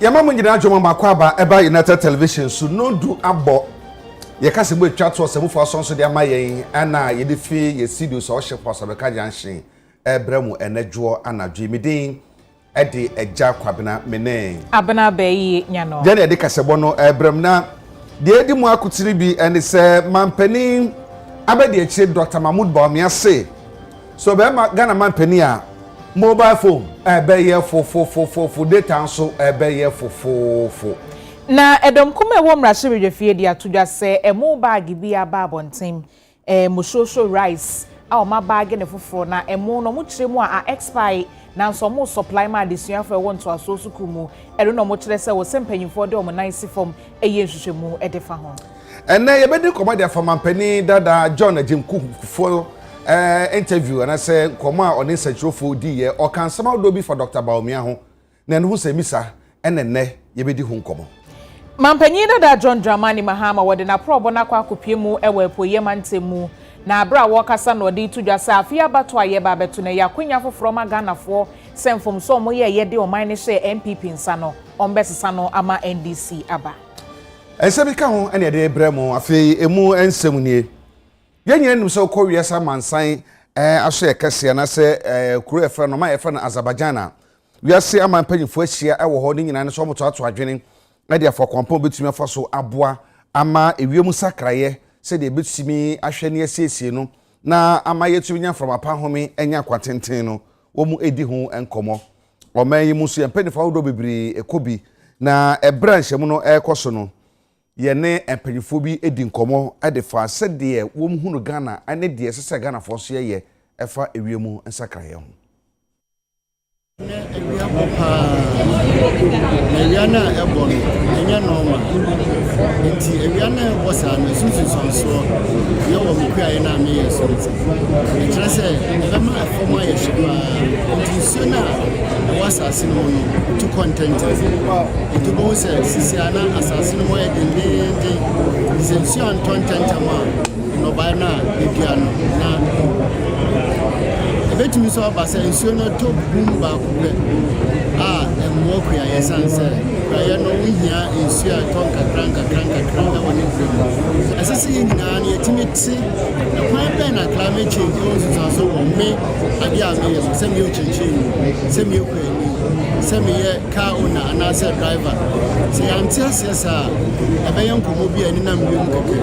Yama munjina joma makwaba eba United Television so no do abo. Ye kase bo twa to asemu fo so de amayen ana ye de fi ye studio so hye poso be ka janshin ebremu enadwo anadwo midin e de eja kwabena mene abena bayi nyano je ne de kasebo no ebrem na de edi mu akutiri bi ene se mampani abedi echi Dr. Mahmoud Bawumia say so be ma Ghana mampani a mobile phone be ye fo data so be ye fo na edom kuma wo mrahye redwefie dia todwa se emo bag bi aba abonten mo social rice a o ma bag ne foforo na emo no mo kire mu a expire na so mo supply ma adesua for won to asoso kumu ero no mo kire se wo sempanyimfo de o mo nice form eye nhwehwemu e defa ho enne ye bedi komadi afamampani dada John Ajimkufo interview and I say koma oni sechirofo di ye o kan sama do bi for Dr. Bawumia ho na ne hu se misa enne ye bedi hu nkomo Mampanyi da John Dramani Mahama wode na probo na kwa akopie mu ewe poye mantemu na abra wo kasa no de tudwa sa afia bato aye ba beto na yakonya foforo ma Ghanafo semfom so mo ye de o man ne hye MPP nsa no ombesesa no ama NDC aba Ensebika ho ene de bremu afi emu ensem nie yenye num so ko wiesa mansan aso ye kase na se kuro efe no ma efe na Azerbaijan wiase amampanyifo ahia ewo ho ni nyina ne so moto ato adwene Media for kwampo betumi afa so aboa ama ewiemu sakraye se de betumi ahwe ne asiesie no na ama yetumi nya from apahome enya kwatenten no wo mu edi ho enkomo o man yi musu empenifa wodo bebre ekobi na ebranche mu no ekoso no ye ne empanyifo bi edi nkomo edefa se de wo mu hunu Ghana ane de sese Ghana fo so ye efa ewiemu sakraye ho Eliana Ebon, Enya Norma, Eliana was an Susan Saw, Yo, Kuya, me, and just say, Lama for my sooner was a cinnamon to content. It was a Siciana assassin, and the Sensuan content, no by now, the piano. Bet me so about and so not to boom back and walk here, yes, and say, I know we here in Sia Tonka Cranka, one in Britain. As I say in Nani, timidity, the point pen and climate change goes also on me, and yeah, send you change, send you send me car owner and answer driver. Say, I'm just yes, a bayan could be an inam cookie.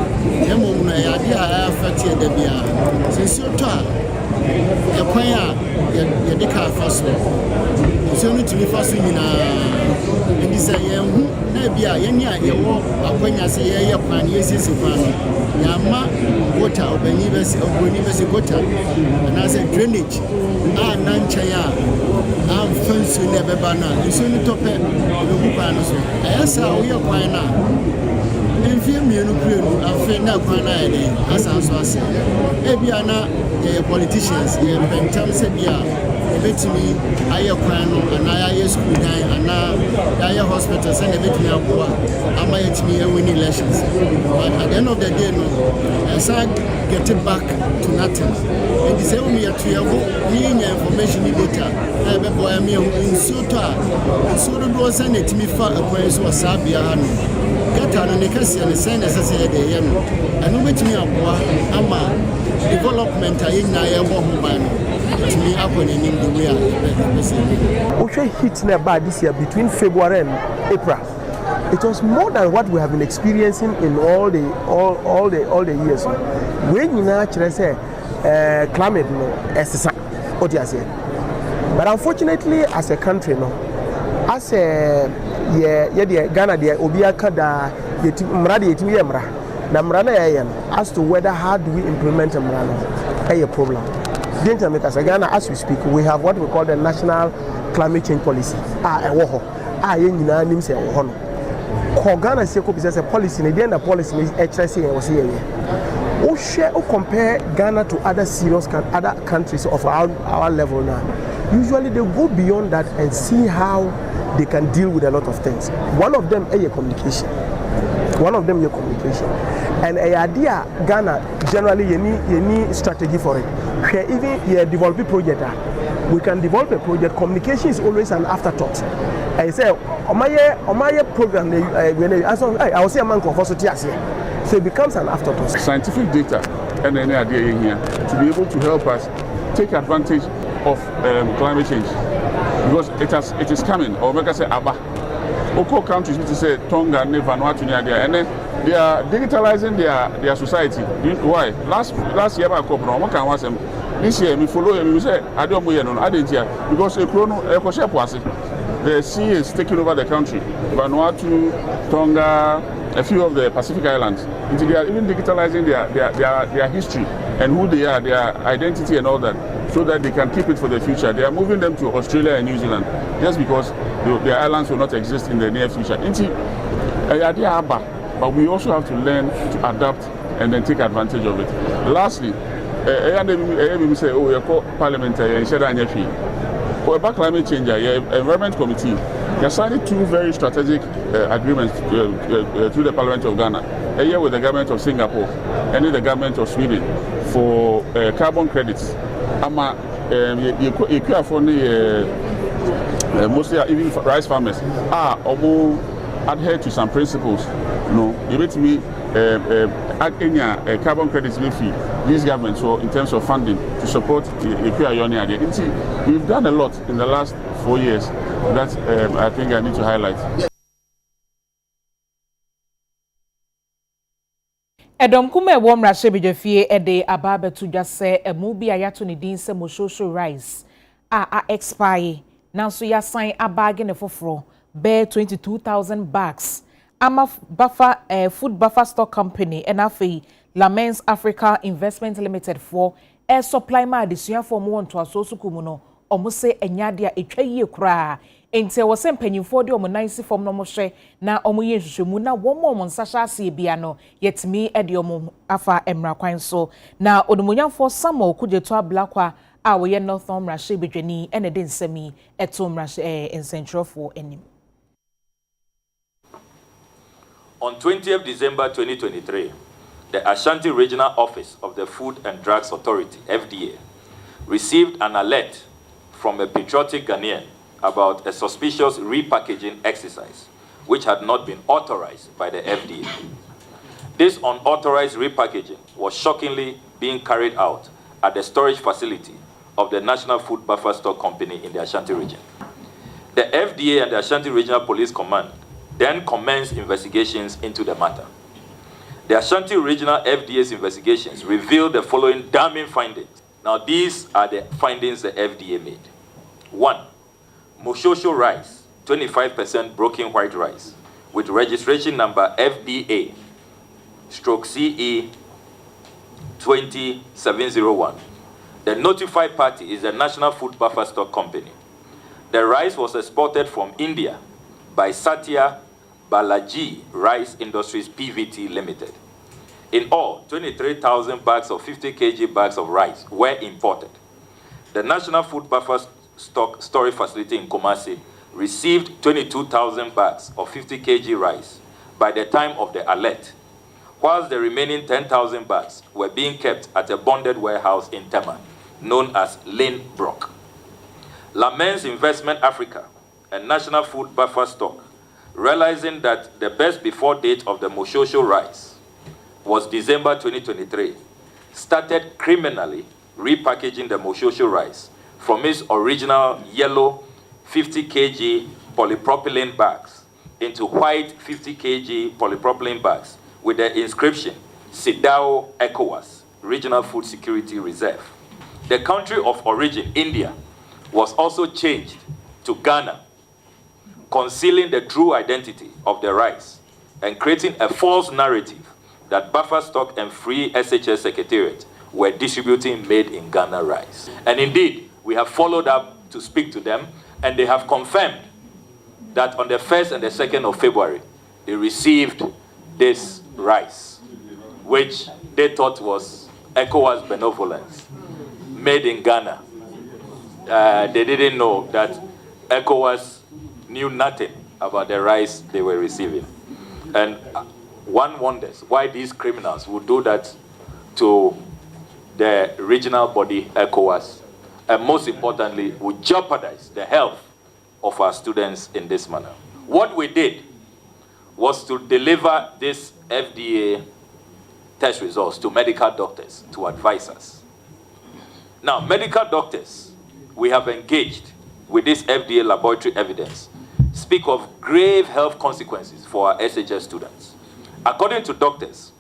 Yamon, I have 30 debia. Since you talk. The choir, your deca first. It's only to be first in and this Nabia, Yenya, your walk, when I say, your plan, yes, is a plan. Yama, water, or Benivers, or Benivers, water, and as a drainage, Nanchaya, I'm first to never banner. It's only top it, the Bupanos. I asked how we are quite now. Film you know, I feel now quite as I was saying. Ebiana, the politicians, the Pentam Sebia, a bit to me, I have and I school and I hospitals and a bit me up. I might me win elections. But at the end of the day, no, I start getting back to nothing. And the same me at information data. I have a boy me in Sota, so the was sent it to me for a place was Sabia. Get on the Cassia and send us a day, and no bet me up, Ama development. I in I to me up when in the way. Okay, hit nearby this year between February and April. It was more than what we have been experiencing in all the years. When you naturally say climate, but unfortunately, as a country, no, as a Ghana de obiaka da mrade yetimi yemra na mrana yayen as to whether how do we implement mrana a problem. Didn't make us Ghana as we speak we have what we call the national climate change policy ewo ho yen nyina nim se ewo ho no ko Ghana se ko bisa policy ne the policy is HRC and was here we share or compare Ghana to other other countries of our level now. Usually they go beyond that and see how they can deal with a lot of things. One of them is communication. And a idea Ghana generally you need strategy for it. Even you develop project we can develop a project. Communication is always an afterthought. I say, on my program, I will say a man conference, so it becomes an afterthought. Scientific data and any idea in here to be able to help us take advantage of climate change, because it is coming. Or make us say Abba. Oko countries which say Tonga, Vanuatu, and then they are digitalizing their society. Why? Last year I come this year we follow him. We say I don't know. I didn't hear because the sea is taking over the country. Vanuatu, Tonga, a few of the Pacific islands. They are even digitalizing their history and who they are, their identity and all that, so that they can keep it for the future. They are moving them to Australia and New Zealand just because their islands will not exist in the near future. But we also have to learn to adapt and then take advantage of it. Lastly, we say, oh, you're called parliamentary and for about climate change, environment committee, they signed 2 very strategic agreements through the Parliament of Ghana. A year with the government of Singapore and the government of Sweden for carbon credits. Mostly even rice farmers adhere to some principles. No, you need to be carbon credits fee these governments, so in terms of funding to support the we've done a lot in the last 4 years that I think I need to highlight. Edom kuma ewo mrahye bidwafie ede ababe to just say emu bi ayato ne din se Moshosho rice a expire nanso ya sign abage ne foforo be 22,000 bags ama buffer food buffer stock company and afi Lamens Africa Investment Limited for air supply ma adesua for mo onto asoso kumu no omo se enyade a etwa yie kura ente wo se mpanyimfo de omo nice form no mo hwe na omo ye hwehwemu na wo mo omo nsahya ase bia no yetimi ede omo afa emra kwan so na odomonyamfo Samuel Kujeto Ablakwa a wo ye Northern Mrahye bedwani ene de nsami eto mrahye ensentrofo enim. On 20th December 2023, the Ashanti Regional Office of the Food and Drugs Authority, FDA, received an alert from a patriotic Ghanaian about a suspicious repackaging exercise which had not been authorized by the FDA. This unauthorized repackaging was shockingly being carried out at the storage facility of the National Food Buffer Stock Company in the Ashanti region. The FDA and the Ashanti Regional Police Command then commenced investigations into the matter. The Ashanti Regional FDA's investigations revealed the following damning findings. Now, these are the findings the FDA made. 1. Moshosho rice, 25% broken white rice, with registration number FBA/CE 20701. The notified party is the National Food Buffer Stock Company. The rice was exported from India by Satya Balaji Rice Industries PVT Limited. In all, 23,000 bags of 50 kg bags of rice were imported. The National Food Buffer Stock Storage Facility in Kumasi received 22,000 bags of 50 kg rice by the time of the alert, whilst the remaining 10,000 bags were being kept at a bonded warehouse in Tema, known as Lane Brock. Lamens Investment Africa and National Food Buffer Stock, realizing that the best before date of the Moshosho rice was December 2023, started criminally repackaging the Moshosho rice from its original yellow 50 kg polypropylene bags into white 50 kg polypropylene bags with the inscription Sidao ECOWAS, Regional Food Security Reserve. The country of origin, India, was also changed to Ghana, concealing the true identity of the rice and creating a false narrative that Buffer Stock and Free SHS Secretariat were distributing made in Ghana rice. And indeed, we have followed up to speak to them, and they have confirmed that on the 1st and the 2nd of February, they received this rice, which they thought was ECOWAS benevolence, made in Ghana. They didn't know that ECOWAS knew nothing about the rice they were receiving. And one wonders why these criminals would do that to the regional body ECOWAS and most importantly, would jeopardize the health of our students in this manner. What we did was to deliver this FDA test results to medical doctors to advise us. Now, medical doctors we have engaged with this FDA laboratory evidence speak of grave health consequences for our SHS students. According to doctors,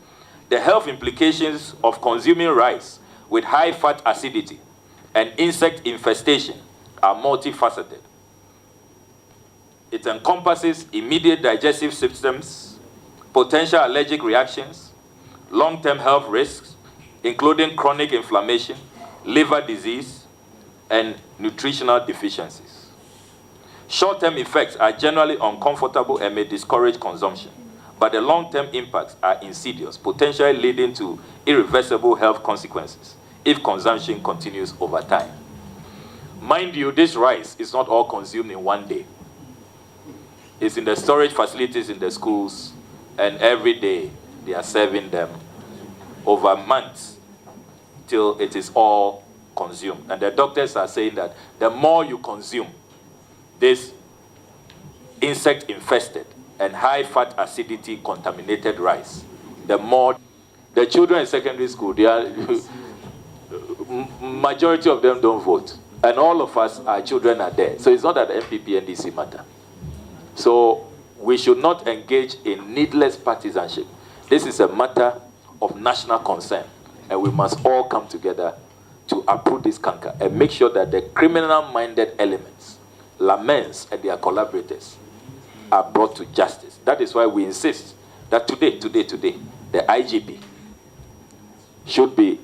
the health implications of consuming rice with high fat acidity and insect infestation are multifaceted. It encompasses immediate digestive systems, potential allergic reactions, long-term health risks, including chronic inflammation, liver disease, and nutritional deficiencies. Short-term effects are generally uncomfortable and may discourage consumption, but the long-term impacts are insidious, potentially leading to irreversible health consequences if consumption continues over time. Mind you, this rice is not all consumed in one day. It's in the storage facilities in the schools, and every day they are serving them over months till it is all consumed. And the doctors are saying that the more you consume this insect-infested and high-fat acidity contaminated rice, the more the children in secondary school, they are majority of them don't vote. And all of us, our children are there. So it's not that the MPP and DC matter. So we should not engage in needless partisanship. This is a matter of national concern, and we must all come together to uproot this canker and make sure that the criminal-minded elements, laments and their collaborators, are brought to justice. That is why we insist that today, the IGP should be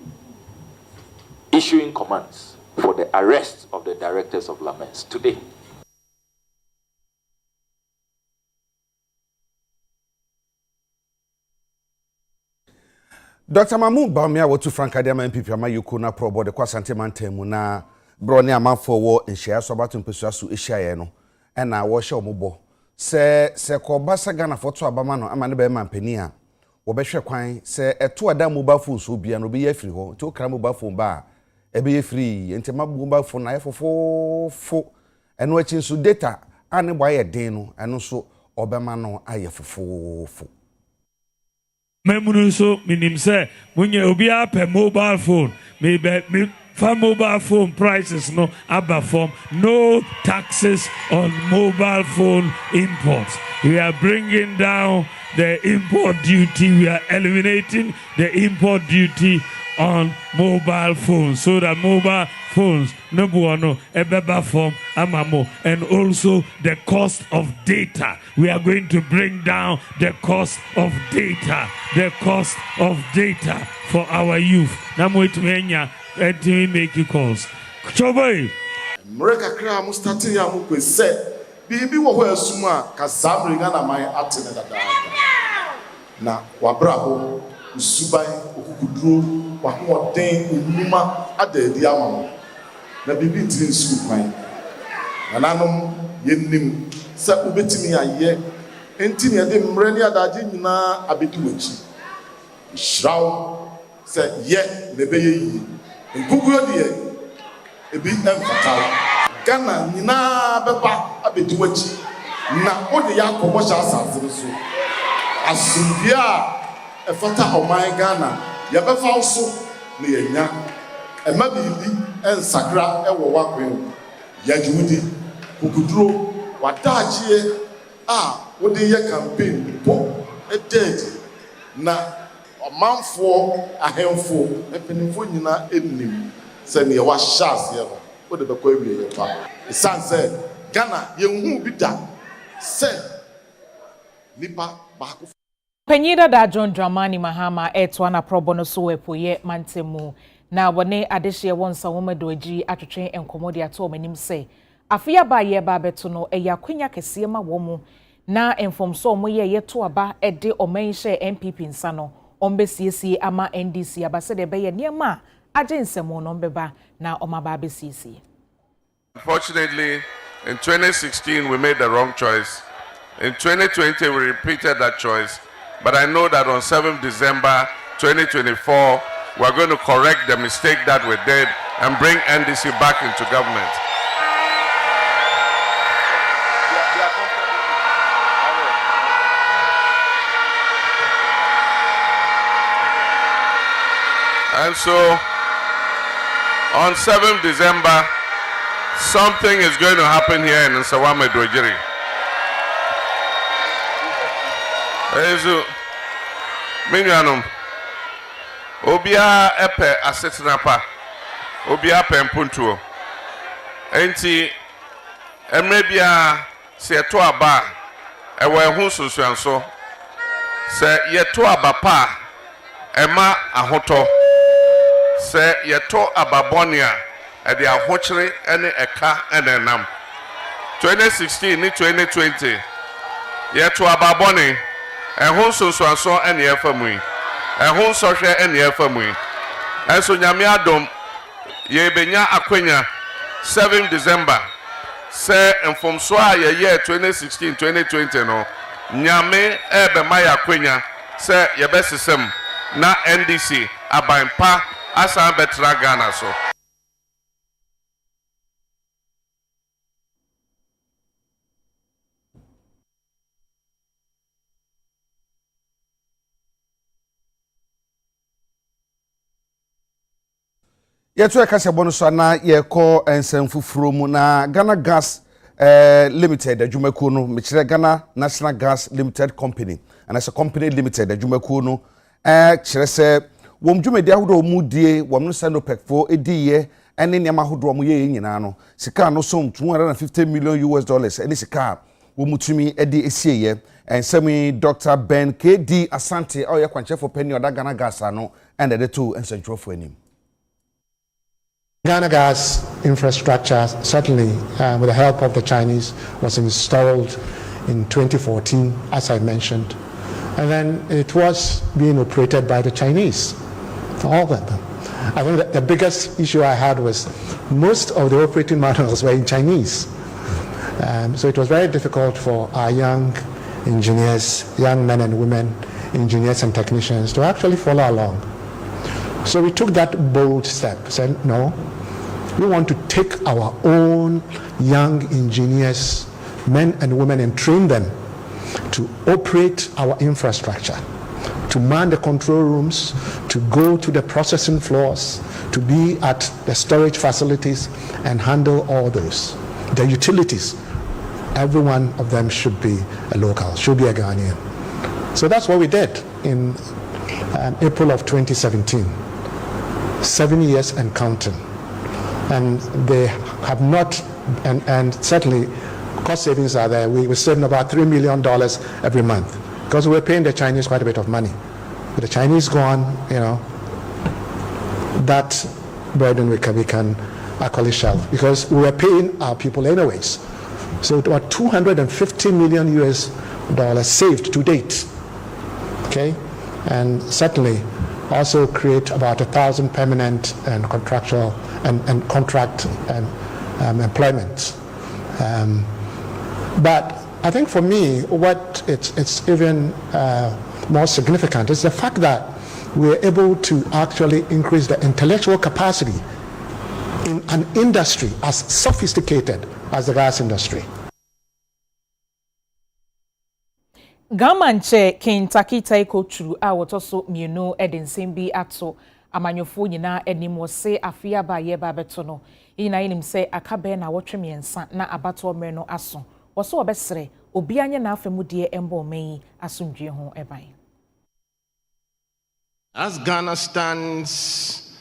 issuing commands for the arrest of the directors of laments today. Dr. Mamu Bamia watu Frankadema MPP ama yuko na probo de kwa sante mantemu na broni amanfo wo nhia so bato mpesua so ehia no na wo hye omobo se ko basa Ghana foto abama no ama ne be mampani a wo be hwe kwan se eto ada mobile phone so bia no be ye free ho to kra mobile phone ba e be ye free ente mobile phone na ye fofo eno achi so data ane bwa ye den no eno so obema no aye fofo Memunu so minim say munye obi ape mobile phone me for mobile phone prices no abba form no taxes on mobile phone imports. We are bringing down the import duty. We are eliminating the import duty on mobile phones so that mobile phones no buono ebeba form amamo, and also the cost of data. We are going to bring down the cost of data for our youth. Namo itmenya and make you calls. Choboy Mreka kra mu starting ya mu kwese bibi wo ho asuma ka samringa na mai atene dada na wabra ho usuban okukuduro wa ho den enuma adadi ama na bibi ntiri nsu kwan na nanom yennim se ubetimi aye enti ne de mre ne adaje nyina abedi wachi shraw se ye ne beye yi nkuguo de ebi emfataw Ghana nyina beba abedi wachi na ode yakobo sha asase so asumbia efata oman Ghana yabefa so ne yenya ema bibi ensakra ewo wakwen yajudi kukuduro wadajie wode ye campaign po dead na omanfo ahemfo epenifo nyina ennim se ne wa shas ye no wode bekwa wie ye pa sanse Ghana yenhu bi da se nipa baako Panyida da John Dramani Mahama etwana probono so wepoye mantemu na wone adehye wonsa womadoji atwetwe enkomodi ato manim se afia ba ye ba beto no eyakwanya kese ma wo na enfomso mo ye yeto aba ede omenhye MPP nsa no ombesiesie ama NDC abase de be ye niema agensemo no mbeba na omaba besiesie. Unfortunately, in 2016 we made the wrong choice. In 2020 we repeated that choice. But I know that on 7th December 2024, we're going to correct the mistake that we did and bring NDC back into government. And so, on 7th December, something is going to happen here in Nsawam Dwejiri. Minyanum, Obia epe asetinapa, Obia pempuntuo. Enti, emrebia se yeto aba, ewe hu susuanso. Se yeto aba pa, ema ahoto. Se yeto ababonia, edi ahochiri ene eka ene enam. 2016 ni 2020, yeto ababoni, ehun sunsuanso ene efamui. Ehun sohwe ene efamui. Enso nyame adom ye benya akwenya 7 December. Se mfomso a ye 2016 2020 no. Nyame ebe maya akwenya se ye besesem na NDC abanpa asa betra Ghana so. Yeto ekase bonuso na yeko ensem fufuro mu na Ghana Gas Limited adwumakuo no mekire Ghana National Gas Limited Company and as a company limited adwumakuo no kire se wom dwumedi ahodo mu die wom no Sinopec fo ediye ene niam ahodo mu ye nyina no sika no som $250 million ene sika wom tumi edi esieye ensemi Dr. Ben KD Asante oye kwanchefo penny oda Ghana Gas ano and the two ensentro enim. Ghana Gas infrastructure, certainly with the help of the Chinese, was installed in 2014, as I mentioned. And then it was being operated by the Chinese, all of them. I think that the biggest issue I had was most of the operating manuals were in Chinese. So it was very difficult for our young engineers, young men and women, engineers and technicians to actually follow along. So we took that bold step, said, no, we want to take our own young engineers, men and women, and train them to operate our infrastructure, to man the control rooms, to go to the processing floors, to be at the storage facilities and handle all those. The utilities, every one of them should be a local, should be a Ghanaian. So that's what we did in April of 2017. 7 years and counting. And they have not, and certainly cost savings are there. We were saving about $3 million every month because we're paying the Chinese quite a bit of money. With the Chinese gone, you know, that burden we can actually shelve because we were paying our people anyways. So it was $250 million saved to date. Okay, and certainly also create about 1,000 permanent and contractual and contract employment. But I think for me, what it's even more significant is the fact that we're able to actually increase the intellectual capacity in an industry as sophisticated as the gas industry. Gamanche Kentucky Taiko True a wotoso mienu edensem bi ato amanyofo nyina enim wose afia ba ye ba beto no ina yinim se akabe na wotwe miensa na abato mere no aso wose obesere obi anye na afemudie embo meyi asundwe ho eban. As Ghana stands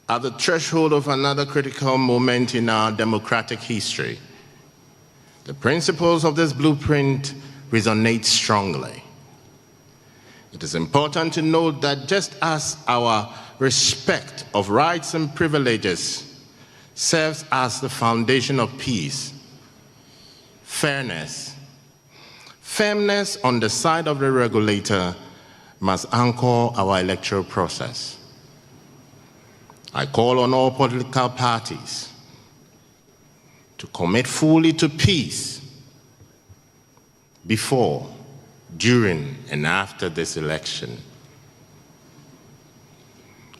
at the threshold of another critical moment in our democratic history, the principles of this blueprint resonate strongly. It is important to note that just as our respect of rights and privileges serves as the foundation of peace, fairness, firmness on the side of the regulator must anchor our electoral process. I call on all political parties to commit fully to peace before, during, and after this election.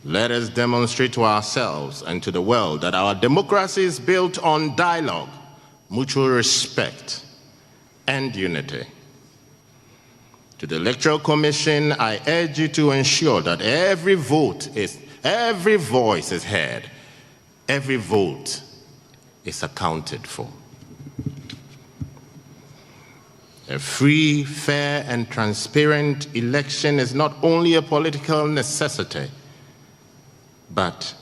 Let us demonstrate to ourselves and to the world that our democracy is built on dialogue, mutual respect, and unity. To the Electoral Commission, I urge you to ensure that every voice is heard, every vote is accounted for. A free, fair, and transparent election is not only a political necessity, but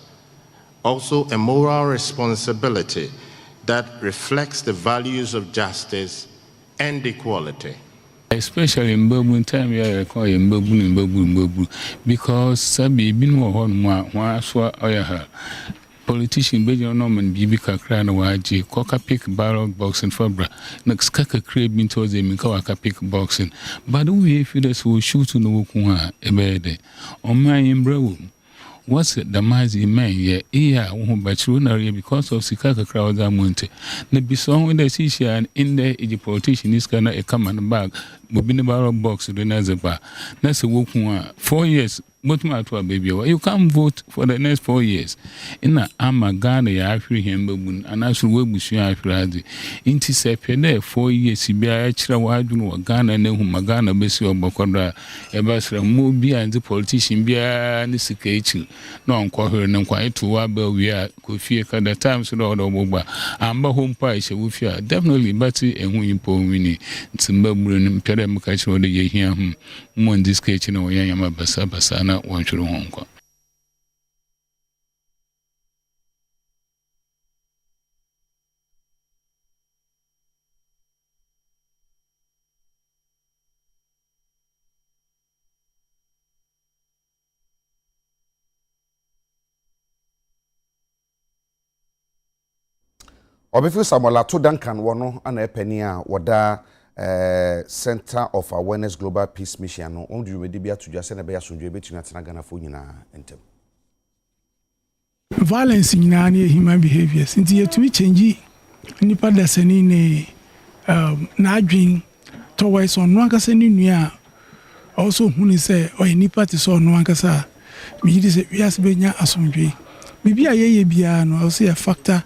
also a moral responsibility that reflects the values of justice and equality. Especially in Babun time, we are calling Babun, because Sabi been one politician Bejo Norman Bibi Kakran Waji, Coca pick ballot boxing for bra, next Kaka crab into the Mikawaka pick boxing. But we feeders will shoot to no Kuna, a bed. On my embrow. What's it, the mighty man, yeah, won't bet you because of Sikaka crowd that monte. The bison with the Sisha and in there, the politician is gonna a common bag, moving the barrel box to the Nazaba. That's a walk 4 years. But my baby, you can't vote for the next 4 years. In a ama Ghana, ya free him, and I should work with you. I feel into there 4 years. Be a extra wide Ghana and whom Magana Bessie or Bokonda, a basra movie and the politician be a Nisikachi. No, I'm quite and quiet to Wabel. We are Kofi at the times with all the Boba. I'm a home pie, with you. Definitely Betty and when you pull me. It's a Melbourne and Pedamakacho or the year here. One this kitchen or Yama Basabasana. One to Hong Kong. Obefu Samuel Ato Duncan wono ana epani a woda Center of Awareness Global Peace Mission no on dwumedi bia to dwase na be asundwe betuna tena Ghana fo nyina entem. Violence nyina na human behaviors nti yetumi change nipa dasani ne na adwin towards on wankasa ni nua also huni say o nipa ti so on wankasa mi yidi say wiase benya asundwe bibia ye bia no also a factor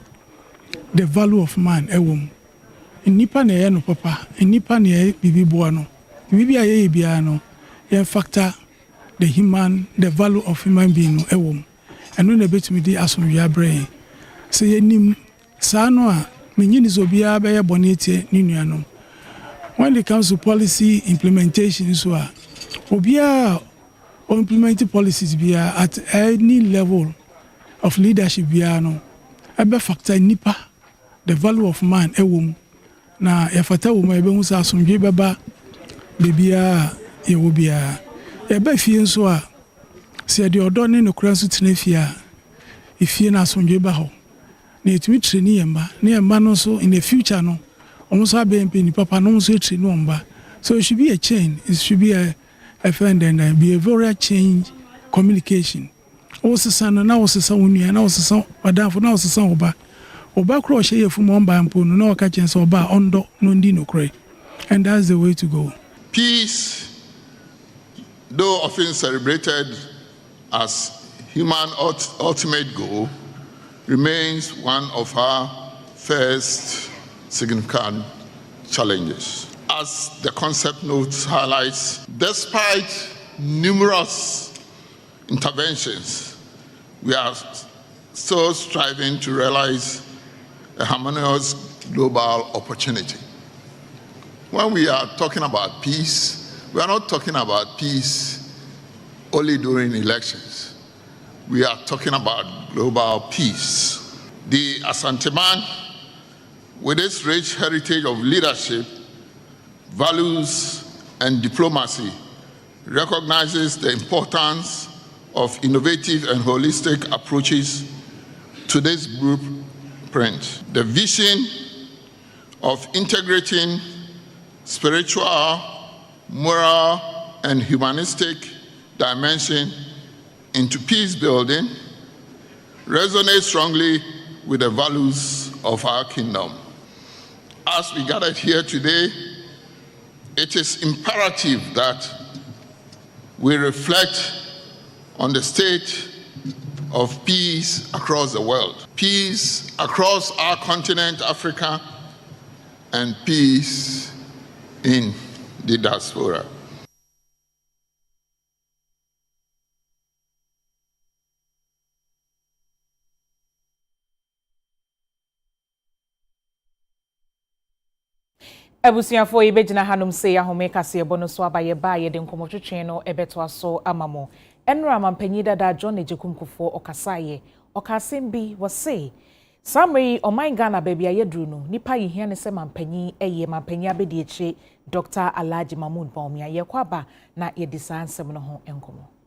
the value of man ewom nipa na ye no papa nipa na ye bibi boa no bibia ye bia no ye factor the value of human being no ewom eno na betumi di asomdwe abre se ye nim sa no a menyini so bia be ye bone tie ni nua no. When it comes to policy implementation so obia or implementing policies bia at any level of leadership bia no ebe factor nipa the value of man ewom na yafata wo ma ebe hu sa asomdwe beba bebia ye wo bia ebe fie nso a se de odo ne no kura nso tena fie a ifie na asomdwe ba ho na etumi treni yemba na yemba no so in the future no almost have been penny papa no so treni omba. So it should be a change, it should be a friend and behavioral change communication. Also son na also son unia na also son madam for na also son oba kro hye yefum omba mpo no na oka chense oba ondo no ndi no kre. And that's the way to go. Peace, though often celebrated as human ultimate goal, remains one of our first significant challenges. As the concept note highlights, despite numerous interventions, we are still striving to realize a harmonious global opportunity. When we are talking about peace, we are not talking about peace only during elections. We are talking about global peace. The Asante Man, with its rich heritage of leadership, values, and diplomacy, recognizes the importance of innovative and holistic approaches to this blueprint. The vision of integrating spiritual, moral, and humanistic dimension into peace building resonates strongly with the values of our kingdom. As we gathered here today, it is imperative that we reflect on the state of peace across the world, peace across our continent, Africa, and peace in the diaspora. Abusiafo yi begyina hanom se ahome kase ebo no so abaye ba ye de nkomotwetwe no ebeto aso amamo enra mampanyi dada John Ejekumkufo okasaye okasem bi wose samri oman Ghana baby ayedru no nipa yihia ne se mampanyi eye mampanyi abedi eche Dr. Alhaji Mahmoud Bawumia ye kwaba na ye disansem no ho enkomo